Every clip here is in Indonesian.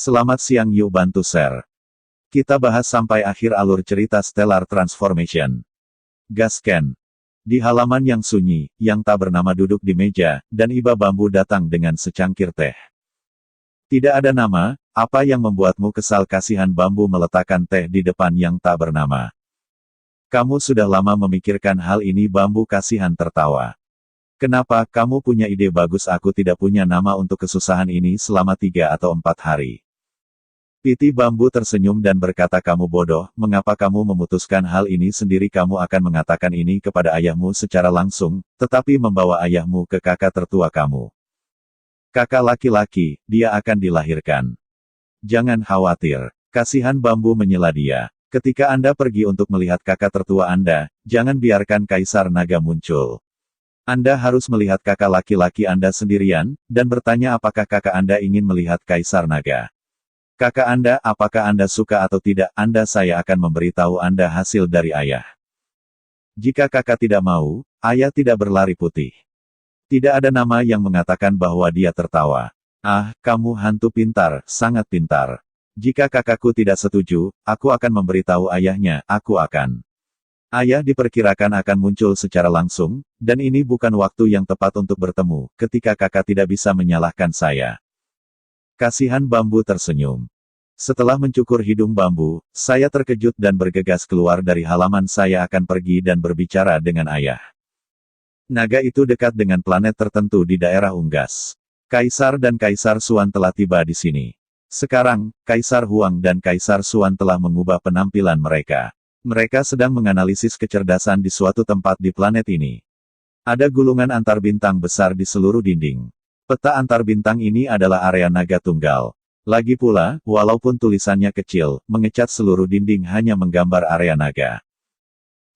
Selamat siang, yuk bantu share. Kita bahas sampai akhir alur cerita Stellar Transformation. Gasken. Di halaman yang sunyi, yang tak bernama duduk di meja, dan Iba Bambu datang dengan secangkir teh. Tidak ada nama, apa yang membuatmu kesal? Kasihan Bambu meletakkan teh di depan yang tak bernama. Kamu sudah lama memikirkan hal ini? Bambu kasihan tertawa. Kenapa? Kamu punya ide bagus. Aku tidak punya nama untuk kesusahan ini selama 3 atau 4 hari. Piti Bambu tersenyum dan berkata, kamu bodoh, mengapa kamu memutuskan hal ini sendiri? Kamu akan mengatakan ini kepada ayahmu secara langsung, tetapi membawa ayahmu ke kakak tertua kamu. Kakak laki-laki, dia akan dilahirkan. Jangan khawatir. Kasihan Bambu menyela dia. Ketika Anda pergi untuk melihat kakak tertua Anda, jangan biarkan Kaisar Naga muncul. Anda harus melihat kakak laki-laki Anda sendirian, dan bertanya apakah kakak Anda ingin melihat Kaisar Naga. Kakak Anda, apakah Anda suka atau tidak? Saya akan memberitahu Anda hasil dari ayah. Jika kakak tidak mau, ayah tidak berlari putih. Tidak ada nama yang mengatakan bahwa dia tertawa. Ah, kamu hantu pintar, sangat pintar. Jika kakakku tidak setuju, aku akan memberitahu ayahnya, aku akan. Ayah diperkirakan akan muncul secara langsung, dan ini bukan waktu yang tepat untuk bertemu, ketika kakak tidak bisa menyalahkan saya. Kasihan Bambu tersenyum. Setelah mencukur hidung Bambu, saya terkejut dan bergegas keluar dari halaman. Saya akan pergi dan berbicara dengan ayah. Naga itu dekat dengan planet tertentu di daerah Unggas. Kaisar dan Kaisar Suan telah tiba di sini. Sekarang, Kaisar Huang dan Kaisar Suan telah mengubah penampilan mereka. Mereka sedang menganalisis kecerdasan di suatu tempat di planet ini. Ada gulungan antar bintang besar di seluruh dinding. Peta antar bintang ini adalah area naga tunggal. Lagi pula, walaupun tulisannya kecil, mengecat seluruh dinding hanya menggambar area naga.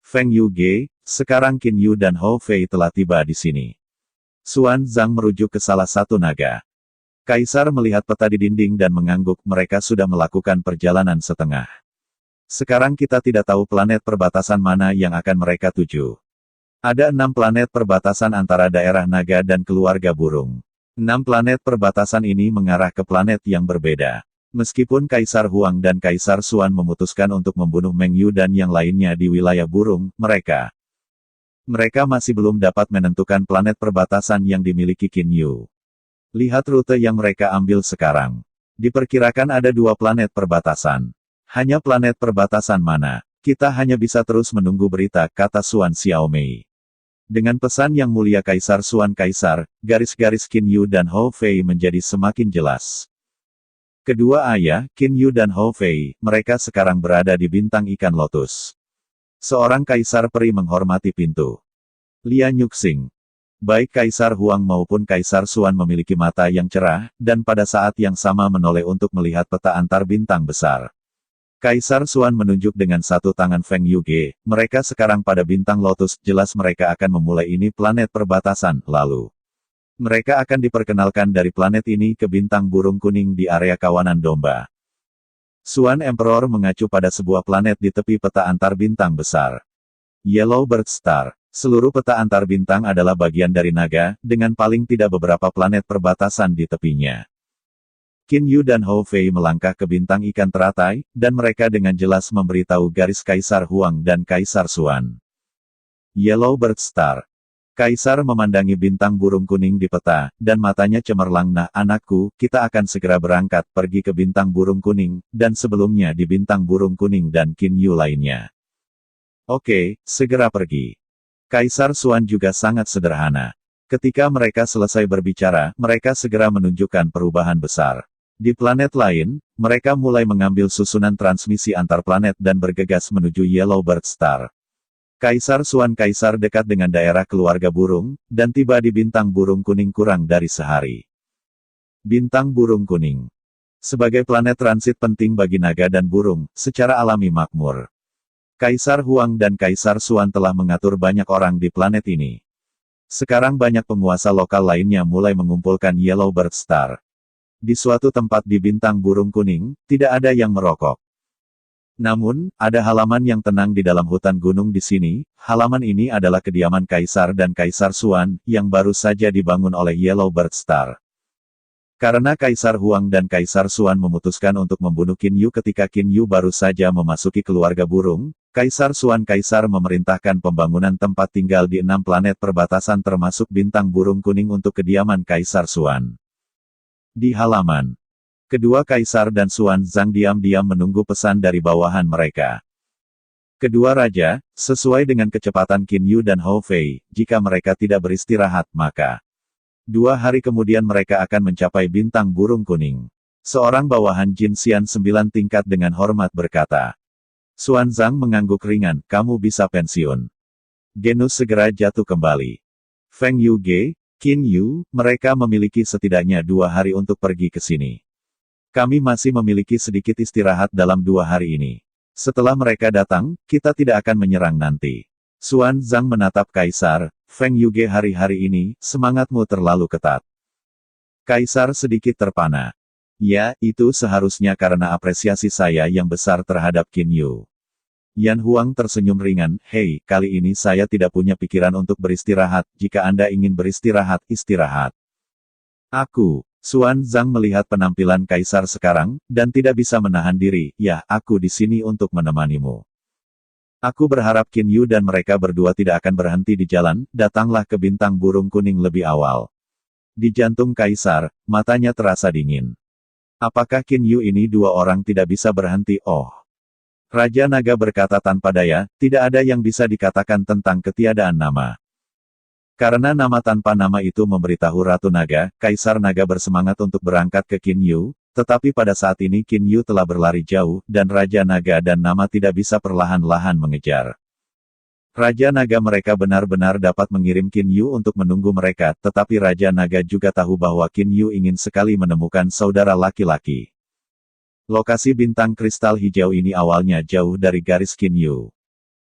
Feng Yuge, sekarang Qin Yu dan Hou Fei telah tiba di sini. Xuan Zhang merujuk ke salah satu naga. Kaisar melihat peta di dinding dan mengangguk. Mereka sudah melakukan perjalanan setengah. Sekarang kita tidak tahu planet perbatasan mana yang akan mereka tuju. Ada 6 planet perbatasan antara daerah naga dan keluarga burung. 6 planet perbatasan ini mengarah ke planet yang berbeda. Meskipun Kaisar Huang dan Kaisar Suan memutuskan untuk membunuh Meng Yu dan yang lainnya di wilayah burung, mereka masih belum dapat menentukan planet perbatasan yang dimiliki Qin Yu. Lihat rute yang mereka ambil sekarang. Diperkirakan ada 2 planet perbatasan. Hanya planet perbatasan mana? Kita hanya bisa terus menunggu berita, kata Suan Xiaomei. Dengan pesan yang mulia Kaisar Suan Kaisar, garis-garis Qin Yu dan Hou Fei menjadi semakin jelas. Kedua ayah, Qin Yu dan Hou Fei, mereka sekarang berada di bintang ikan lotus. Seorang Kaisar peri menghormati pintu. Lian Yuxing. Baik Kaisar Huang maupun Kaisar Suan memiliki mata yang cerah, dan pada saat yang sama menoleh untuk melihat peta antar bintang besar. Kaisar Suan menunjuk dengan satu tangan Feng Yuge, mereka sekarang pada bintang lotus, jelas mereka akan memulai ini planet perbatasan, lalu. Mereka akan diperkenalkan dari planet ini ke bintang burung kuning di area kawanan domba. Suan Emperor mengacu pada sebuah planet di tepi peta antar bintang besar. Yellow Bird Star. Seluruh peta antar bintang adalah bagian dari naga, dengan paling tidak beberapa planet perbatasan di tepinya. Qin Yu dan Hou Fei melangkah ke bintang ikan teratai, dan mereka dengan jelas memberitahu garis Kaisar Huang dan Kaisar Suan. Yellow Bird Star. Kaisar memandangi bintang burung kuning di peta, dan matanya cemerlang. Nah anakku, kita akan segera berangkat pergi ke bintang burung kuning, dan sebelumnya di bintang burung kuning dan Qin Yu lainnya. Oke, segera pergi. Kaisar Suan juga sangat sederhana. Ketika mereka selesai berbicara, mereka segera menunjukkan perubahan besar. Di planet lain, mereka mulai mengambil susunan transmisi antar planet dan bergegas menuju Yellow Bird Star. Kaisar Suan Kaisar dekat dengan daerah keluarga burung, dan tiba di bintang burung kuning kurang dari sehari. Bintang burung kuning. Sebagai planet transit penting bagi naga dan burung, secara alami makmur. Kaisar Huang dan Kaisar Suan telah mengatur banyak orang di planet ini. Sekarang banyak penguasa lokal lainnya mulai mengumpulkan Yellow Bird Star. Di suatu tempat di bintang burung kuning, tidak ada yang merokok. Namun, ada halaman yang tenang di dalam hutan gunung di sini. Halaman ini adalah kediaman Kaisar dan Kaisar Suan, yang baru saja dibangun oleh Yellow Bird Star. Karena Kaisar Huang dan Kaisar Xuan memutuskan untuk membunuh Qin Yu ketika Qin Yu baru saja memasuki keluarga burung, Kaisar Xuan memerintahkan pembangunan tempat tinggal di 6 planet perbatasan termasuk bintang burung kuning untuk kediaman Kaisar Xuan. Di halaman, kedua Kaisar dan Xuan Zhang diam-diam menunggu pesan dari bawahan mereka. Kedua raja, sesuai dengan kecepatan Qin Yu dan Hou Fei, jika mereka tidak beristirahat maka 2 hari kemudian mereka akan mencapai bintang burung kuning. Seorang bawahan Jin Xian 9 tingkat dengan hormat berkata. Xuan Zhang mengangguk ringan, kamu bisa pensiun. Genus segera jatuh kembali. Feng Yuge, Qin Yu, mereka memiliki setidaknya 2 hari untuk pergi ke sini. Kami masih memiliki sedikit istirahat dalam 2 hari ini. Setelah mereka datang, kita tidak akan menyerang nanti. Xuan Zhang menatap Kaisar, Feng Yuge hari-hari ini, semangatmu terlalu ketat. Kaisar sedikit terpana. Ya, itu seharusnya karena apresiasi saya yang besar terhadap Qin Yu. Yan Huang tersenyum ringan, hei, kali ini saya tidak punya pikiran untuk beristirahat, jika Anda ingin beristirahat, istirahat. Xuan Zhang melihat penampilan Kaisar sekarang, dan tidak bisa menahan diri, ya, aku di sini untuk menemanimu. Aku berharap Qin Yu dan mereka berdua tidak akan berhenti di jalan, datanglah ke bintang burung kuning lebih awal. Di jantung Kaisar, matanya terasa dingin. Apakah Qin Yu ini 2 orang tidak bisa berhenti? Oh. Raja Naga berkata tanpa daya, tidak ada yang bisa dikatakan tentang ketiadaan nama. Karena nama tanpa nama itu memberitahu Ratu Naga, Kaisar Naga bersemangat untuk berangkat ke Qin Yu, tetapi pada saat ini Qin Yu telah berlari jauh, dan Raja Naga dan nama tidak bisa perlahan-lahan mengejar. Raja Naga mereka benar-benar dapat mengirim Qin Yu untuk menunggu mereka, tetapi Raja Naga juga tahu bahwa Qin Yu ingin sekali menemukan saudara laki-laki. Lokasi bintang kristal hijau ini awalnya jauh dari garis Qin Yu.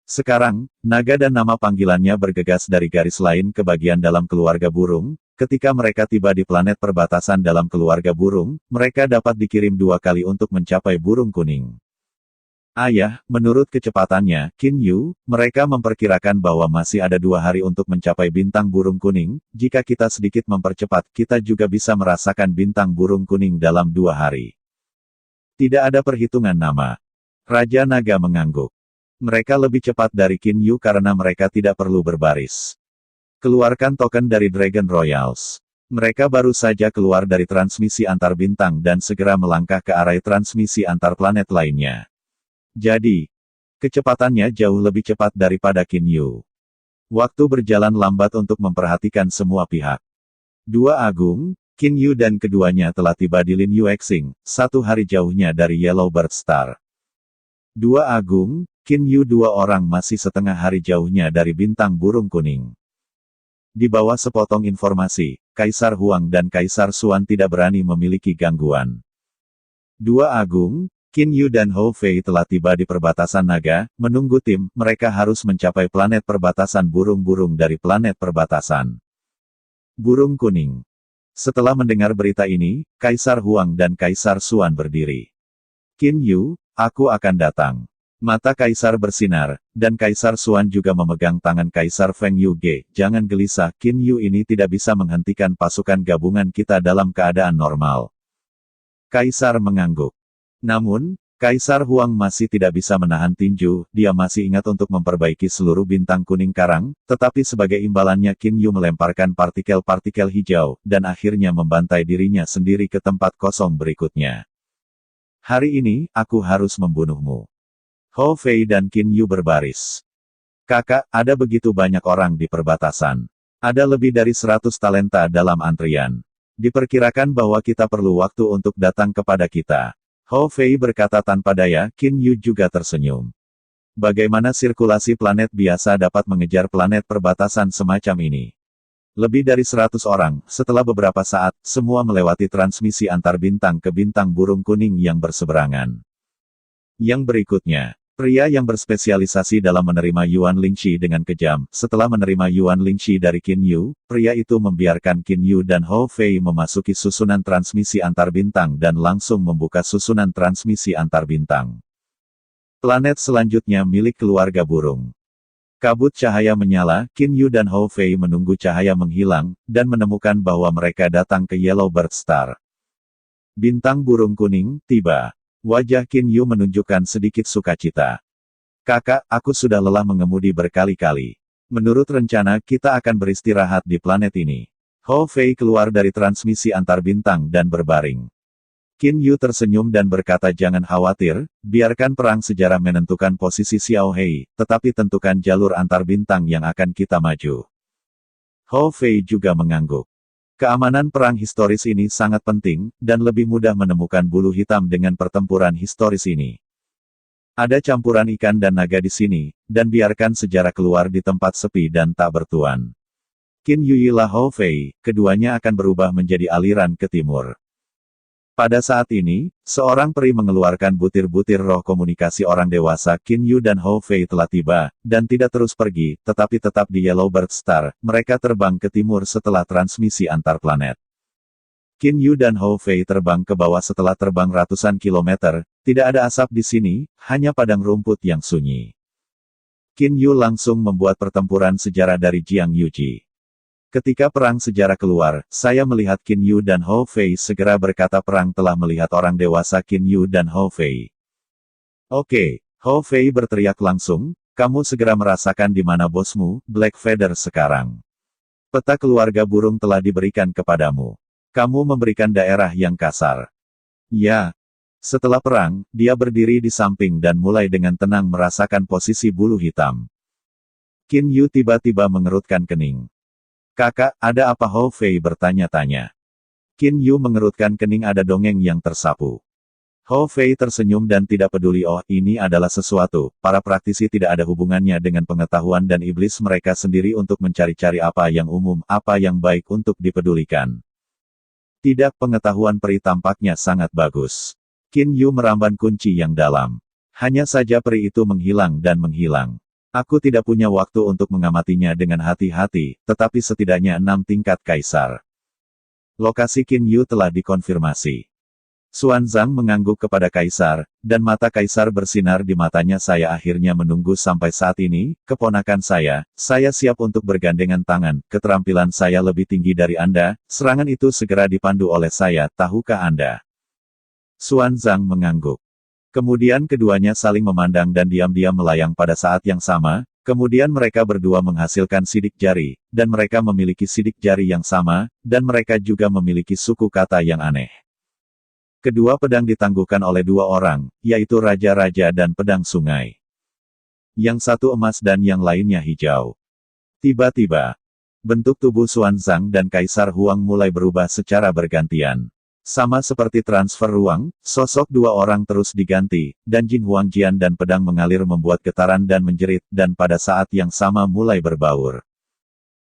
Sekarang, Naga dan nama panggilannya bergegas dari garis lain ke bagian dalam keluarga burung. Ketika mereka tiba di planet perbatasan dalam keluarga burung, mereka dapat dikirim 2 kali untuk mencapai burung kuning. Ayah, menurut kecepatannya, Qin Yu, mereka memperkirakan bahwa masih ada 2 hari untuk mencapai bintang burung kuning. Jika kita sedikit mempercepat, kita juga bisa merasakan bintang burung kuning dalam 2 hari. Tidak ada perhitungan nama. Raja Naga mengangguk. Mereka lebih cepat dari Qin Yu karena mereka tidak perlu berbaris. Keluarkan token dari Dragon Royals. Mereka baru saja keluar dari transmisi antar bintang dan segera melangkah ke arah transmisi antar planet lainnya. Jadi, kecepatannya jauh lebih cepat daripada Qin Yu. Waktu berjalan lambat untuk memperhatikan semua pihak. 2 Agung, Qin Yu dan keduanya telah tiba di Lin Yuexing, 1 hari jauhnya dari Yellowbird Star. 2 Agung, Qin Yu 2 orang masih setengah hari jauhnya dari bintang burung kuning. Di bawah sepotong informasi, Kaisar Huang dan Kaisar Xuan tidak berani memiliki gangguan. 2 Agung, Qin Yu dan Hou Fei telah tiba di perbatasan naga, menunggu tim, mereka harus mencapai planet perbatasan burung-burung dari planet perbatasan burung kuning. Setelah mendengar berita ini, Kaisar Huang dan Kaisar Xuan berdiri. Qin Yu, aku akan datang. Mata Kaisar bersinar, dan Kaisar Xuan juga memegang tangan Kaisar Feng Yuge. Jangan gelisah, Qin Yu ini tidak bisa menghentikan pasukan gabungan kita dalam keadaan normal. Kaisar mengangguk. Namun, Kaisar Huang masih tidak bisa menahan tinju, dia masih ingat untuk memperbaiki seluruh bintang kuning karang, tetapi sebagai imbalannya Qin Yu melemparkan partikel-partikel hijau, dan akhirnya membantai dirinya sendiri ke tempat kosong berikutnya. Hari ini, aku harus membunuhmu. Hou Fei dan Qin Yu berbaris. Kakak, ada begitu banyak orang di perbatasan. Ada lebih dari 100 talenta dalam antrian. Diperkirakan bahwa kita perlu waktu untuk datang kepada kita. Hou Fei berkata tanpa daya, Qin Yu juga tersenyum. Bagaimana sirkulasi planet biasa dapat mengejar planet perbatasan semacam ini? Lebih dari 100 orang, setelah beberapa saat, semua melewati transmisi antar bintang ke bintang burung kuning yang berseberangan. Yang berikutnya. Pria yang berspesialisasi dalam menerima Yuan Lingxi dengan kejam. Setelah menerima Yuan Lingxi dari Qin Yu, pria itu membiarkan Qin Yu dan Hou Fei memasuki susunan transmisi antar bintang dan langsung membuka susunan transmisi antar bintang. Planet selanjutnya milik keluarga burung. Kabut cahaya menyala, Qin Yu dan Hou Fei menunggu cahaya menghilang, dan menemukan bahwa mereka datang ke Yellowbird Star. Bintang burung kuning, tiba. Wajah Qin Yu menunjukkan sedikit sukacita. Kakak, aku sudah lelah mengemudi berkali-kali. Menurut rencana, kita akan beristirahat di planet ini. Hou Fei keluar dari transmisi antar bintang dan berbaring. Qin Yu tersenyum dan berkata jangan khawatir, biarkan perang sejarah menentukan posisi Xiao Hei, tetapi tentukan jalur antar bintang yang akan kita maju. Hou Fei juga mengangguk. Keamanan perang historis ini sangat penting, dan lebih mudah menemukan bulu hitam dengan pertempuran historis ini. Ada campuran ikan dan naga di sini, dan biarkan sejarah keluar di tempat sepi dan tak bertuan. Qin Yu lah Hou Fei, keduanya akan berubah menjadi aliran ke timur. Pada saat ini, seorang peri mengeluarkan butir-butir roh komunikasi orang dewasa. Qin Yu dan Hou Fei telah tiba, dan tidak terus pergi, tetapi tetap di Yellowbird Star. Mereka terbang ke timur setelah transmisi antar planet. Qin Yu dan Hou Fei terbang ke bawah setelah terbang ratusan kilometer. Tidak ada asap di sini, hanya padang rumput yang sunyi. Qin Yu langsung membuat pertempuran sejarah dari Jiang Yuji. Ketika perang sejarah keluar, saya melihat Qin Yu dan Hou Fei segera berkata perang telah melihat orang dewasa Qin Yu dan Hou Fei. Oke, Hou Fei berteriak langsung, kamu segera merasakan di mana bosmu, Black Feather sekarang. Peta keluarga burung telah diberikan kepadamu. Kamu memberikan daerah yang kasar. Ya. Setelah perang, dia berdiri di samping dan mulai dengan tenang merasakan posisi bulu hitam. Qin Yu tiba-tiba mengerutkan kening. Kakak, ada apa? Hou Fei bertanya-tanya. Qin Yu mengerutkan kening, ada dongeng yang tersapu. Hou Fei tersenyum dan tidak peduli. Oh, ini adalah sesuatu, para praktisi tidak ada hubungannya dengan pengetahuan dan iblis mereka sendiri untuk mencari-cari apa yang umum, apa yang baik untuk dipedulikan. Tidak, pengetahuan peri tampaknya sangat bagus. Qin Yu meramban kunci yang dalam. Hanya saja peri itu menghilang dan menghilang. Aku tidak punya waktu untuk mengamatinya dengan hati-hati, tetapi setidaknya 6 tingkat kaisar. Lokasi Qin Yu telah dikonfirmasi. Xuanzang mengangguk kepada kaisar, dan mata kaisar bersinar di matanya. Saya akhirnya menunggu sampai saat ini, keponakan saya siap untuk bergandengan tangan, keterampilan saya lebih tinggi dari Anda, serangan itu segera dipandu oleh saya, tahukah Anda? Xuanzang mengangguk. Kemudian keduanya saling memandang dan diam-diam melayang pada saat yang sama, kemudian mereka berdua menghasilkan sidik jari, dan mereka memiliki sidik jari yang sama, dan mereka juga memiliki suku kata yang aneh. Kedua pedang ditangguhkan oleh 2 orang, yaitu Raja-Raja dan Pedang Sungai. Yang satu emas dan yang lainnya hijau. Tiba-tiba, bentuk tubuh Xuanzang dan Kaisar Huang mulai berubah secara bergantian. Sama seperti transfer ruang, sosok 2 orang terus diganti, dan Jin Huangjian dan pedang mengalir membuat getaran dan menjerit, dan pada saat yang sama mulai berbaur.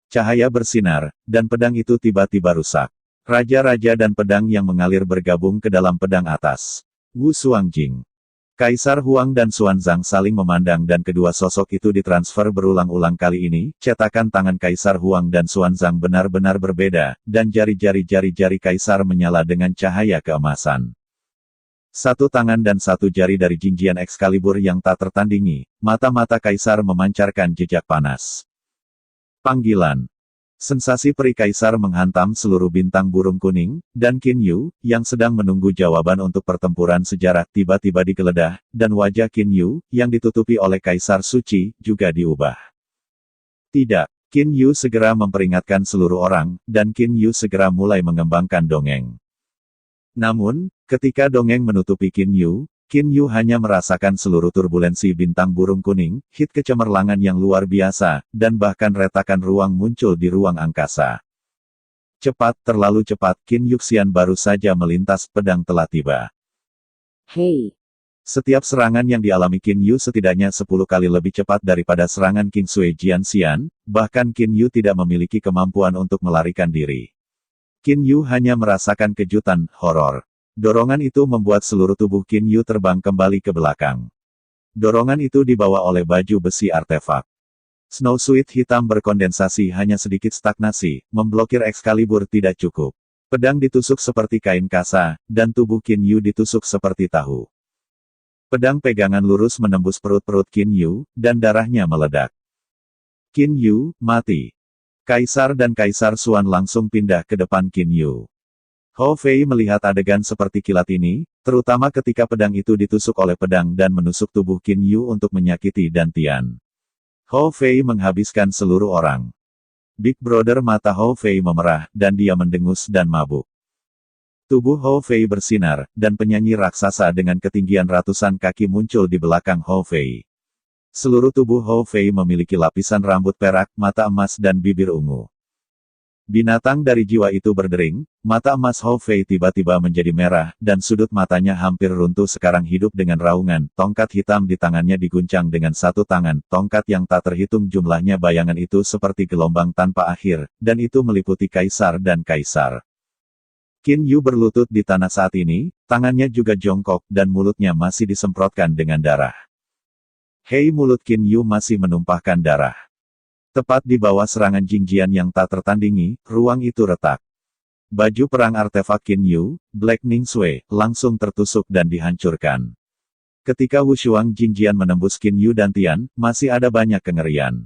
Cahaya bersinar, dan pedang itu tiba-tiba rusak. Raja-raja dan pedang yang mengalir bergabung ke dalam pedang atas. Wu Xuangjing. Kaisar Huang dan Xuanzang saling memandang dan kedua sosok itu ditransfer berulang-ulang kali ini. Cetakan tangan Kaisar Huang dan Xuanzang benar-benar berbeda, dan jari-jari Kaisar menyala dengan cahaya keemasan. Satu tangan dan satu jari dari Jinjian Excalibur yang tak tertandingi, mata-mata Kaisar memancarkan jejak panas. Panggilan. Sensasi peri kaisar menghantam seluruh bintang burung kuning, dan Qin Yu, yang sedang menunggu jawaban untuk pertempuran sejarah, tiba-tiba digeledah, dan wajah Qin Yu, yang ditutupi oleh Kaisar Suci, juga diubah. Tidak, Qin Yu segera memperingatkan seluruh orang, dan Qin Yu segera mulai mengembangkan dongeng. Namun, ketika dongeng menutupi Qin Yu hanya merasakan seluruh turbulensi bintang burung kuning, hit kecemerlangan yang luar biasa, dan bahkan retakan ruang muncul di ruang angkasa. Cepat, terlalu cepat, Qin Yuxian baru saja melintas, pedang telah tiba. Hei! Setiap serangan yang dialami Qin Yu setidaknya 10 kali lebih cepat daripada serangan King Sui Jianxian, bahkan Qin Yu tidak memiliki kemampuan untuk melarikan diri. Qin Yu hanya merasakan kejutan, horor. Dorongan itu membuat seluruh tubuh Qin Yu terbang kembali ke belakang. Dorongan itu dibawa oleh baju besi artefak. Snowsuit hitam berkondensasi hanya sedikit stagnasi, memblokir Excalibur tidak cukup. Pedang ditusuk seperti kain kasa, dan tubuh Qin Yu ditusuk seperti tahu. Pedang pegangan lurus menembus perut-perut Qin Yu, dan darahnya meledak. Qin Yu, mati. Kaisar dan Kaisar Xuan langsung pindah ke depan Qin Yu. Hou Fei melihat adegan seperti kilat ini, terutama ketika pedang itu ditusuk oleh pedang dan menusuk tubuh Qin Yu untuk menyakiti Dantian. Hou Fei menghabiskan seluruh orang. Big Brother mata Hou Fei memerah, dan dia mendengus dan mabuk. Tubuh Hou Fei bersinar, dan penyanyi raksasa dengan ketinggian ratusan kaki muncul di belakang Hou Fei. Seluruh tubuh Hou Fei memiliki lapisan rambut perak, mata emas dan bibir ungu. Binatang dari jiwa itu berdering, mata emas Hou Fei tiba-tiba menjadi merah, dan sudut matanya hampir runtuh sekarang hidup dengan raungan, tongkat hitam di tangannya diguncang dengan satu tangan, tongkat yang tak terhitung jumlahnya bayangan itu seperti gelombang tanpa akhir, dan itu meliputi kaisar dan kaisar. Qin Yu berlutut di tanah saat ini, tangannya juga jongkok, dan mulutnya masih disemprotkan dengan darah. Hei, mulut Qin Yu masih menumpahkan darah. Tepat di bawah serangan Jingjian yang tak tertandingi, ruang itu retak. Baju perang artefak Qin Yu, Black Ning Sui, langsung tertusuk dan dihancurkan. Ketika Wushuang Jingjian menembus Qin Yu dan Tian, masih ada banyak kengerian.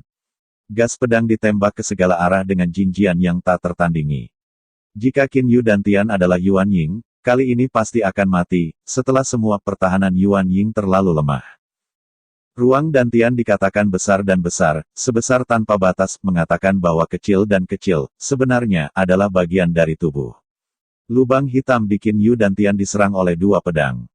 Gas pedang ditembak ke segala arah dengan Jingjian yang tak tertandingi. Jika Qin Yu dan Tian adalah Yuan Ying, kali ini pasti akan mati, setelah semua pertahanan Yuan Ying terlalu lemah. Ruang Dantian dikatakan besar dan besar, sebesar tanpa batas, mengatakan bahwa kecil dan kecil, sebenarnya, adalah bagian dari tubuh. Lubang hitam di Qin Yu Dantian diserang oleh dua pedang.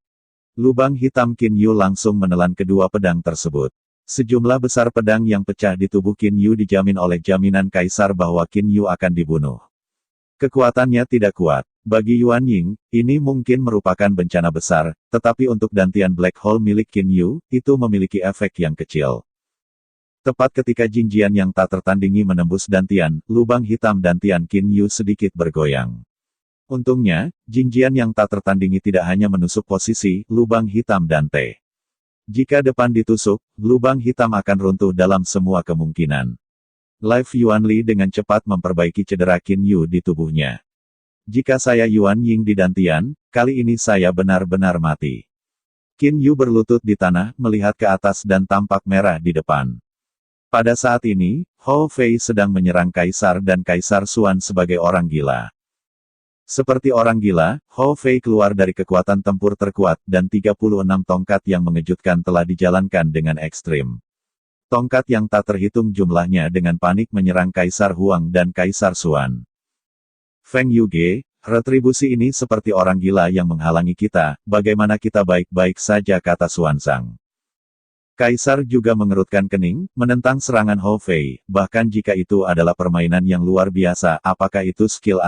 Lubang hitam Qin Yu langsung menelan kedua pedang tersebut. Sejumlah besar pedang yang pecah di tubuh Qin Yu dijamin oleh jaminan kaisar bahwa Qin Yu akan dibunuh. Kekuatannya tidak kuat. Bagi Yuan Ying, ini mungkin merupakan bencana besar, tetapi untuk Dantian Black Hole milik Qin Yu, itu memiliki efek yang kecil. Tepat ketika Jingjian yang tak tertandingi menembus Dantian, lubang hitam Dantian Qin Yu sedikit bergoyang. Untungnya, Jingjian yang tak tertandingi tidak hanya menusuk posisi lubang hitam Dante. Jika depan ditusuk, lubang hitam akan runtuh dalam semua kemungkinan. Live Yuan Li dengan cepat memperbaiki cedera Qin Yu di tubuhnya. Jika saya Yuan Ying di Dantian, kali ini saya benar-benar mati. Qin Yu berlutut di tanah, melihat ke atas dan tampak merah di depan. Pada saat ini, Hou Fei sedang menyerang Kaisar dan Kaisar Xuan sebagai orang gila. Seperti orang gila, Hou Fei keluar dari kekuatan tempur terkuat, dan 36 tongkat yang mengejutkan telah dijalankan dengan ekstrim. Tongkat yang tak terhitung jumlahnya dengan panik menyerang Kaisar Huang dan Kaisar Xuan. Feng Yuge, retribusi ini seperti orang gila yang menghalangi kita, bagaimana kita baik-baik saja, kata Xuanzang. Kaisar juga mengerutkan kening, menentang serangan Hou Fei, bahkan jika itu adalah permainan yang luar biasa, apakah itu skill,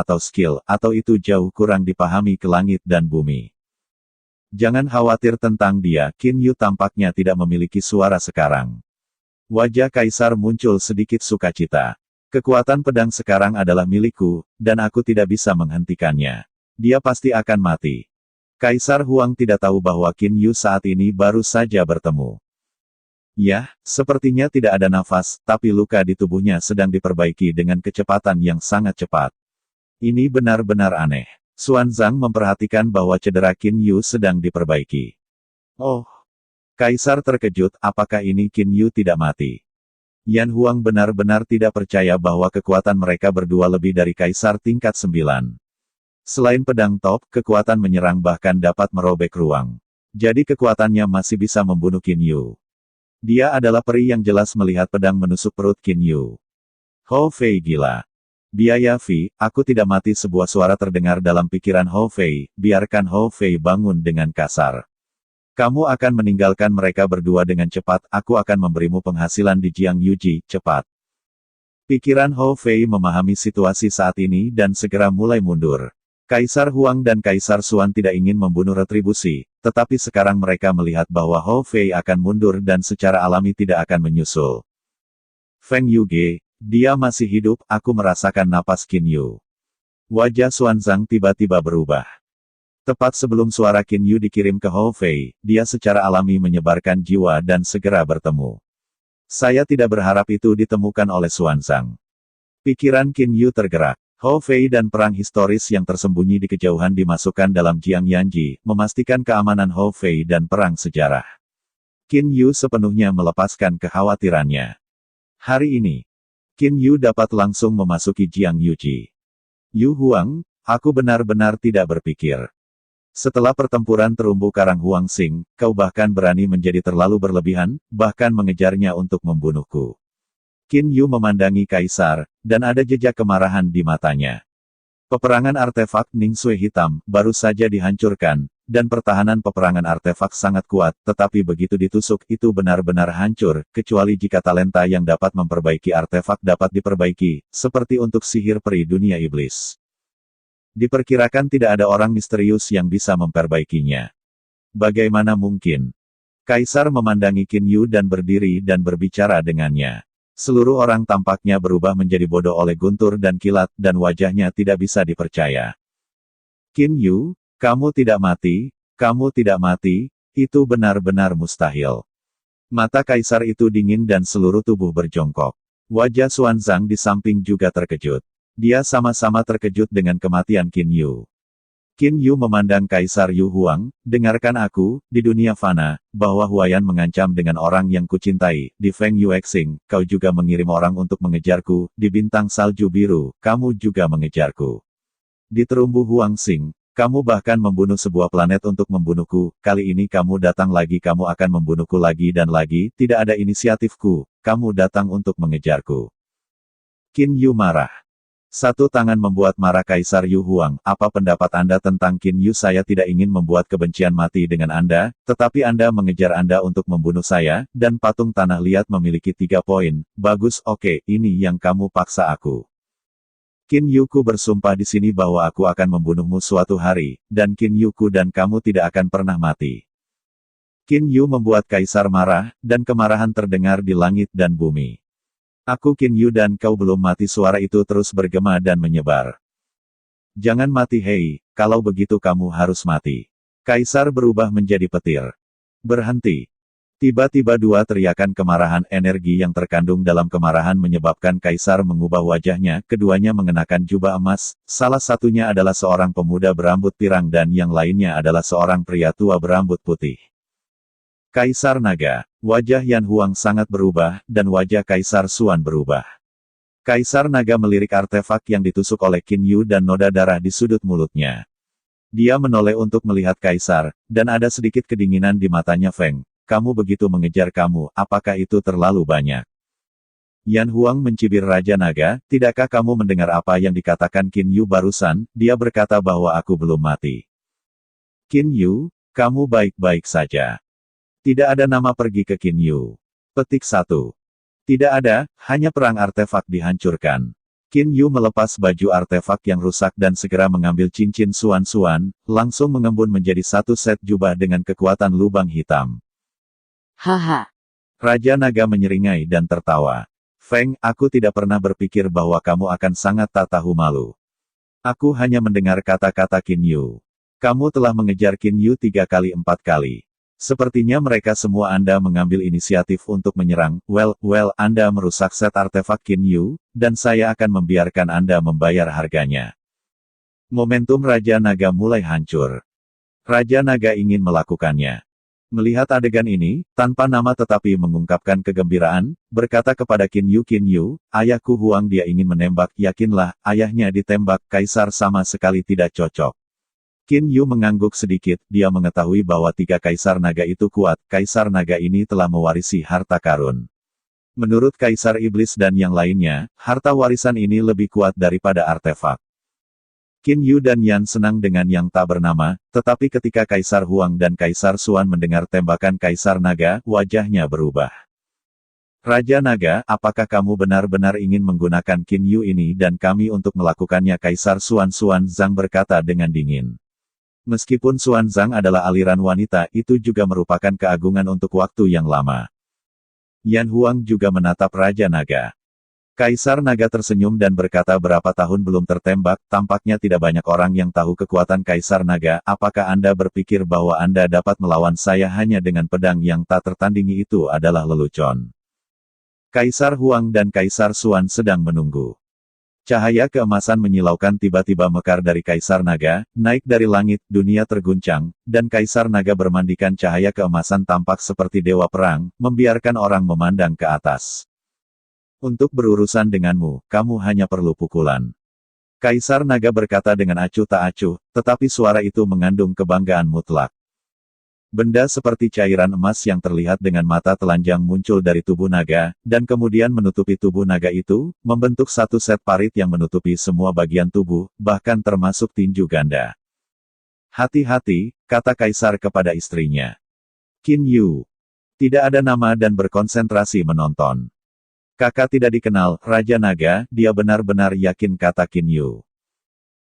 atau itu jauh kurang dipahami ke langit dan bumi. Jangan khawatir tentang dia, Qin Yu tampaknya tidak memiliki suara sekarang. Wajah Kaisar muncul sedikit sukacita. Kekuatan pedang sekarang adalah milikku, dan aku tidak bisa menghentikannya. Dia pasti akan mati. Kaisar Huang tidak tahu bahwa Qin Yu saat ini baru saja bertemu. Ya, sepertinya tidak ada nafas, tapi luka di tubuhnya sedang diperbaiki dengan kecepatan yang sangat cepat. Ini benar-benar aneh. Xuanzang memperhatikan bahwa cedera Qin Yu sedang diperbaiki. Oh! Kaisar terkejut, apakah ini Qin Yu tidak mati? Yan Huang benar-benar tidak percaya bahwa kekuatan mereka berdua lebih dari Kaisar tingkat 9. Selain pedang top, kekuatan menyerang bahkan dapat merobek ruang. Jadi kekuatannya masih bisa membunuh Qin Yu. Dia adalah peri yang jelas melihat pedang menusuk perut Qin Yu. Hou Fei gila. Biaya Fi, aku tidak mati, sebuah suara terdengar dalam pikiran Hou Fei, biarkan Hou Fei bangun dengan kasar. Kamu akan meninggalkan mereka berdua dengan cepat, aku akan memberimu penghasilan di Jiang Yuji, cepat. Pikiran Hou Fei memahami situasi saat ini dan segera mulai mundur. Kaisar Huang dan Kaisar Xuan tidak ingin membunuh retribusi, tetapi sekarang mereka melihat bahwa Hou Fei akan mundur dan secara alami tidak akan menyusul. Feng Yuge, dia masih hidup, aku merasakan napas Qin Yu. Wajah Xuanzang tiba-tiba berubah. Tepat sebelum suara Qin Yu dikirim ke Hou Fei, dia secara alami menyebarkan jiwa dan segera bertemu. Saya tidak berharap itu ditemukan oleh Xuanzang. Pikiran Qin Yu tergerak. Hou Fei dan perang historis yang tersembunyi di kejauhan dimasukkan dalam Jiang Yanji, memastikan keamanan Hou Fei dan perang sejarah. Qin Yu sepenuhnya melepaskan kekhawatirannya. Hari ini, Qin Yu dapat langsung memasuki Jiang Yuji. Yu Huang, Aku benar-benar tidak berpikir. Setelah pertempuran terumbu karang Huangxing, kau bahkan berani menjadi terlalu berlebihan, bahkan mengejarnya untuk membunuhku. Qin Yu memandangi Kaisar, dan ada jejak kemarahan di matanya. Peperangan artefak Ning Sui hitam baru saja dihancurkan, dan pertahanan peperangan artefak sangat kuat, tetapi begitu ditusuk itu benar-benar hancur, kecuali jika talenta yang dapat memperbaiki artefak dapat diperbaiki, seperti untuk sihir peri dunia iblis. Diperkirakan tidak ada orang misterius yang bisa memperbaikinya. Bagaimana mungkin? Kaisar memandangi Qin Yu dan berdiri dan berbicara dengannya. Seluruh orang tampaknya berubah menjadi bodoh oleh guntur dan kilat, dan wajahnya tidak bisa dipercaya. Qin Yu, kamu tidak mati, itu benar-benar mustahil. Mata Kaisar itu dingin dan seluruh tubuh berjongkok. Wajah Xuanzang di samping juga terkejut. Dia sama-sama terkejut dengan kematian Qin Yu. Qin Yu memandang Kaisar Yu Huang, dengarkan aku, di dunia fana, bahwa Huayan mengancam dengan orang yang kucintai, di Feng Yuexing, kau juga mengirim orang untuk mengejarku, di bintang salju biru, kamu juga mengejarku. Di terumbu Huangxing, kamu bahkan membunuh sebuah planet untuk membunuhku, kali ini kamu datang lagi kamu akan membunuhku lagi dan lagi, tidak ada inisiatifku, kamu datang untuk mengejarku. Qin Yu marah. Satu tangan membuat marah Kaisar Yu Huang, apa pendapat Anda tentang Qin Yu? Saya tidak ingin membuat kebencian mati dengan Anda, tetapi Anda mengejar Anda untuk membunuh saya, dan patung tanah liat memiliki 3 poin, bagus oke, ini yang kamu paksa aku. Qin Yu ku bersumpah di sini bahwa aku akan membunuhmu suatu hari, dan Qin Yu ku dan kamu tidak akan pernah mati. Qin Yu membuat Kaisar marah, dan kemarahan terdengar di langit dan bumi. Aku Qin Yu dan kau belum mati, suara itu terus bergema dan menyebar. Jangan mati hei, kalau begitu kamu harus mati. Kaisar berubah menjadi petir. Berhenti. Tiba-tiba dua teriakan kemarahan, energi yang terkandung dalam kemarahan menyebabkan Kaisar mengubah wajahnya, keduanya mengenakan jubah emas, salah satunya adalah seorang pemuda berambut pirang dan yang lainnya adalah seorang pria tua berambut putih. Kaisar Naga. Wajah Yan Huang sangat berubah, dan wajah Kaisar Xuan berubah. Kaisar Naga melirik artefak yang ditusuk oleh Qin Yu dan noda darah di sudut mulutnya. Dia menoleh untuk melihat Kaisar, dan ada sedikit kedinginan di matanya. Feng, kamu begitu mengejar kamu, apakah itu terlalu banyak? Yan Huang mencibir Raja Naga, tidakkah kamu mendengar apa yang dikatakan Qin Yu barusan? Dia berkata bahwa aku belum mati. Qin Yu, kamu baik-baik saja. Tidak ada nama pergi ke Qin Yu. Petik 1. Tidak ada, hanya perang artefak dihancurkan. Qin Yu melepas baju artefak yang rusak dan segera mengambil cincin Xuan, langsung mengembun menjadi satu set jubah dengan kekuatan lubang hitam. Haha. Raja Naga menyeringai dan tertawa. Feng, aku tidak pernah berpikir bahwa kamu akan sangat tak tahu malu. Aku hanya mendengar kata-kata Qin Yu. Kamu telah mengejar Qin Yu 3 kali 4 kali. Sepertinya mereka semua Anda mengambil inisiatif untuk menyerang, Anda merusak set artefak Qin Yu, dan saya akan membiarkan Anda membayar harganya. Momentum Raja Naga mulai hancur. Raja Naga ingin melakukannya. Melihat adegan ini, tanpa nama tetapi mengungkapkan kegembiraan, berkata kepada Qin Yu, ayahku Huang dia ingin menembak, yakinlah, ayahnya ditembak, Kaisar sama sekali tidak cocok. Qin Yu mengangguk sedikit, dia mengetahui bahwa 3 Kaisar Naga itu kuat, Kaisar Naga ini telah mewarisi harta karun. Menurut Kaisar Iblis dan yang lainnya, harta warisan ini lebih kuat daripada artefak. Qin Yu dan Yan senang dengan yang tak bernama, tetapi ketika Kaisar Huang dan Kaisar Xuan mendengar tembakan Kaisar Naga, wajahnya berubah. Raja Naga, apakah kamu benar-benar ingin menggunakan Qin Yu ini dan kami untuk melakukannya? Kaisar Xuan Zhang berkata dengan dingin. Meskipun Xuanzang adalah aliran wanita, itu juga merupakan keagungan untuk waktu yang lama. Yan Huang juga menatap Raja Naga. Kaisar Naga tersenyum dan berkata berapa tahun belum tertembak, tampaknya tidak banyak orang yang tahu kekuatan Kaisar Naga, apakah Anda berpikir bahwa Anda dapat melawan saya hanya dengan pedang yang tak tertandingi? Itu adalah lelucon. Kaisar Huang dan Kaisar Xuan sedang menunggu. Cahaya keemasan menyilaukan tiba-tiba mekar dari Kaisar Naga, naik dari langit, dunia terguncang, dan Kaisar Naga bermandikan cahaya keemasan tampak seperti dewa perang, membiarkan orang memandang ke atas. Untuk berurusan denganmu, kamu hanya perlu pukulan. Kaisar Naga berkata dengan acuh tak acuh, tetapi suara itu mengandung kebanggaan mutlak. Benda seperti cairan emas yang terlihat dengan mata telanjang muncul dari tubuh naga, dan kemudian menutupi tubuh naga itu, membentuk satu set parit yang menutupi semua bagian tubuh, bahkan termasuk tinju ganda. Hati-hati, kata Kaisar kepada istrinya. Qin Yu. Tidak ada nama dan berkonsentrasi menonton. Kakak tidak dikenal, Raja Naga, dia benar-benar yakin, kata Qin Yu.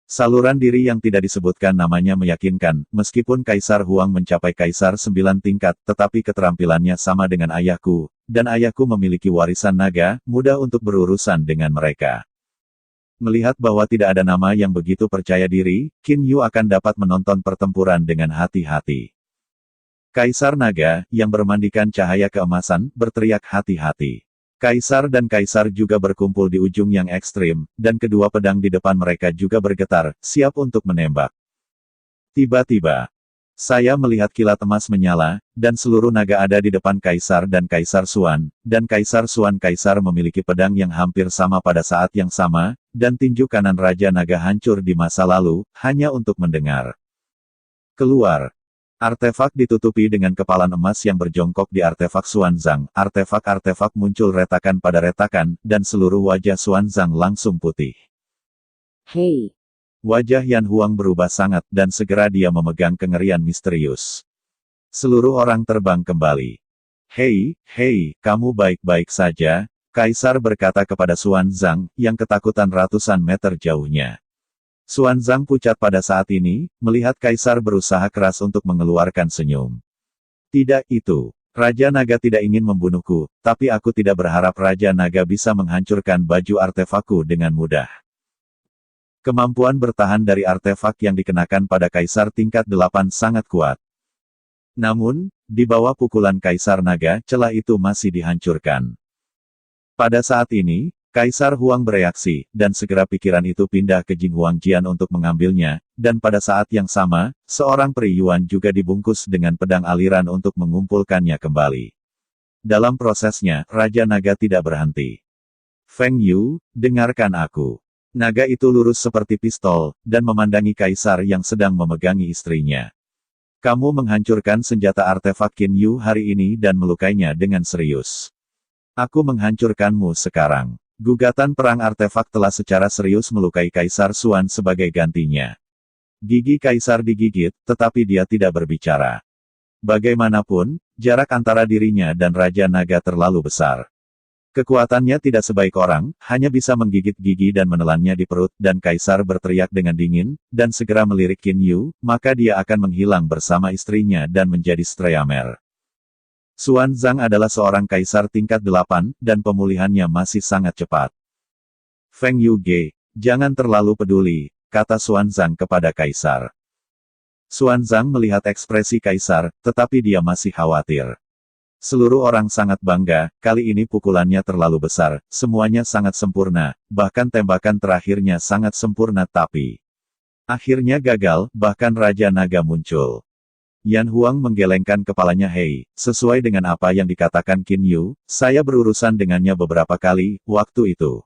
Saluran diri yang tidak disebutkan namanya meyakinkan, meskipun Kaisar Huang mencapai Kaisar 9 tingkat, tetapi keterampilannya sama dengan ayahku, dan ayahku memiliki warisan naga, mudah untuk berurusan dengan mereka. Melihat bahwa tidak ada nama yang begitu percaya diri, Qin Yu akan dapat menonton pertempuran dengan hati-hati. Kaisar Naga, yang bermandikan cahaya keemasan, berteriak hati-hati. Kaisar dan Kaisar juga berkumpul di ujung yang ekstrim, dan kedua pedang di depan mereka juga bergetar, siap untuk menembak. Tiba-tiba, saya melihat kilat emas menyala, dan seluruh naga ada di depan Kaisar dan Kaisar Xuan, dan Kaisar Xuan Kaisar memiliki pedang yang hampir sama pada saat yang sama, dan tinju kanan Raja Naga hancur di masa lalu, hanya untuk mendengar. Keluar. Artefak ditutupi dengan kepalan emas yang berjongkok di artefak Xuanzang. Artefak-artefak muncul retakan pada retakan, dan seluruh wajah Xuanzang langsung putih. Hei, Wajah Yan Huang berubah sangat, dan segera dia memegang kengerian misterius. Seluruh orang terbang kembali. Hei, kamu baik-baik saja? Kaisar berkata kepada Xuanzang, yang ketakutan ratusan meter jauhnya. Xuanzang pucat pada saat ini, melihat Kaisar berusaha keras untuk mengeluarkan senyum. Tidak itu. Raja Naga tidak ingin membunuhku, tapi aku tidak berharap Raja Naga bisa menghancurkan baju artefakku dengan mudah. Kemampuan bertahan dari artefak yang dikenakan pada Kaisar tingkat 8 sangat kuat. Namun, di bawah pukulan Kaisar Naga, celah itu masih dihancurkan. Pada saat ini, Kaisar Huang bereaksi, dan segera pikiran itu pindah ke Jing Huangjian untuk mengambilnya, dan pada saat yang sama, seorang peri Yuan juga dibungkus dengan pedang aliran untuk mengumpulkannya kembali. Dalam prosesnya, Raja Naga tidak berhenti. Feng Yu, dengarkan aku. Naga itu lurus seperti pistol, dan memandangi Kaisar yang sedang memegangi istrinya. Kamu menghancurkan senjata artefak Qin Yu hari ini dan melukainya dengan serius. Aku menghancurkanmu sekarang. Gugatan perang artefak telah secara serius melukai Kaisar Xuan sebagai gantinya. Gigi Kaisar digigit, tetapi dia tidak berbicara. Bagaimanapun, jarak antara dirinya dan Raja Naga terlalu besar. Kekuatannya tidak sebaik orang, hanya bisa menggigit gigi dan menelannya di perut, dan Kaisar berteriak dengan dingin, dan segera melirik Qin Yu, maka dia akan menghilang bersama istrinya dan menjadi Streamer. Xuanzang adalah seorang Kaisar tingkat 8, dan pemulihannya masih sangat cepat. Feng Yu Ge, jangan terlalu peduli, kata Xuanzang kepada Kaisar. Xuanzang melihat ekspresi Kaisar, tetapi dia masih khawatir. Seluruh orang sangat bangga, kali ini pukulannya terlalu besar, semuanya sangat sempurna, bahkan tembakan terakhirnya sangat sempurna tapi akhirnya gagal, bahkan Raja Naga muncul. Yan Huang menggelengkan kepalanya. Hei, sesuai dengan apa yang dikatakan Qin Yu, saya berurusan dengannya beberapa kali, waktu itu.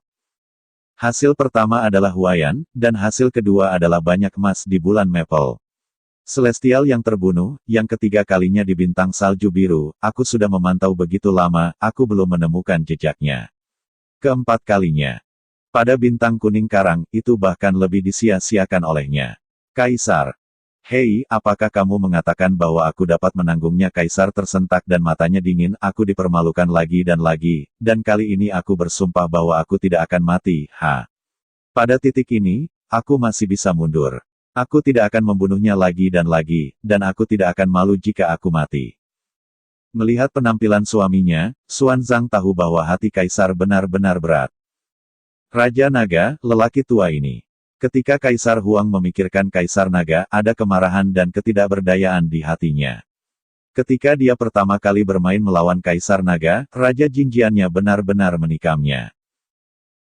Hasil pertama adalah Huayan, dan hasil kedua adalah banyak emas di bulan Maple. Celestial yang terbunuh, yang ketiga kalinya di bintang salju biru, aku sudah memantau begitu lama, aku belum menemukan jejaknya. Keempat kalinya. Pada bintang kuning karang, itu bahkan lebih disia-siakan olehnya. Kaisar. Hei, apakah kamu mengatakan bahwa aku dapat menanggungnya? Kaisar tersentak dan matanya dingin. Aku dipermalukan lagi, dan kali ini aku bersumpah bahwa aku tidak akan mati. Pada titik ini, aku masih bisa mundur. Aku tidak akan membunuhnya lagi, dan aku tidak akan malu jika aku mati. Melihat penampilan suaminya, Xuanzang tahu bahwa hati Kaisar benar-benar berat. Raja Naga, lelaki tua ini. Ketika Kaisar Huang memikirkan Kaisar Naga, ada kemarahan dan ketidakberdayaan di hatinya. Ketika dia pertama kali bermain melawan Kaisar Naga, Raja Jingjiannya benar-benar menikamnya.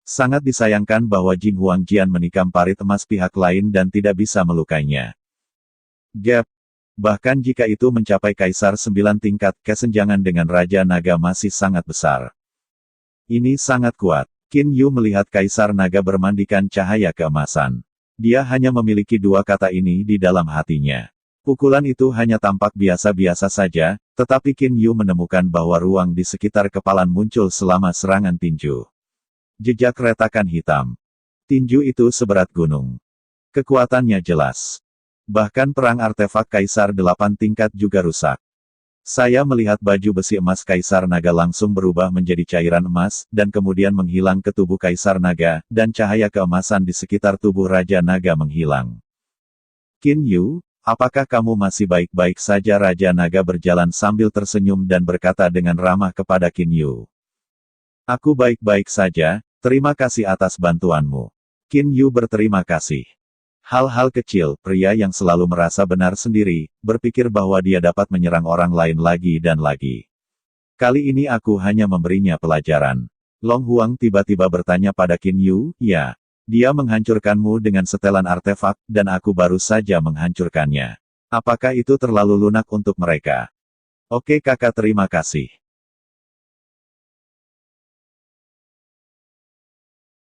Sangat disayangkan bahwa Jing Huangjian menikam parit emas pihak lain dan tidak bisa melukainya. Gap. Bahkan jika itu mencapai Kaisar 9 tingkat, kesenjangan dengan Raja Naga masih sangat besar. Ini sangat kuat. Qin Yu melihat Kaisar Naga bermandikan cahaya keemasan. Dia hanya memiliki dua kata ini di dalam hatinya. Pukulan itu hanya tampak biasa-biasa saja, tetapi Qin Yu menemukan bahwa ruang di sekitar kepalan muncul selama serangan tinju. Jejak retakan hitam. Tinju itu seberat gunung. Kekuatannya jelas. Bahkan perang artefak Kaisar 8 tingkat juga rusak. Saya melihat baju besi emas Kaisar Naga langsung berubah menjadi cairan emas, dan kemudian menghilang ke tubuh Kaisar Naga, dan cahaya keemasan di sekitar tubuh Raja Naga menghilang. Qin Yu, apakah kamu masih baik-baik saja? Raja Naga berjalan sambil tersenyum dan berkata dengan ramah kepada Qin Yu. Aku baik-baik saja, terima kasih atas bantuanmu. Qin Yu berterima kasih. Hal-hal kecil, pria yang selalu merasa benar sendiri, berpikir bahwa dia dapat menyerang orang lain lagi dan lagi. Kali ini aku hanya memberinya pelajaran. Long Huang tiba-tiba bertanya pada Qin Yu, ya. Dia menghancurkanmu dengan setelan artefak, dan aku baru saja menghancurkannya. Apakah itu terlalu lunak untuk mereka? Oke kakak, terima kasih.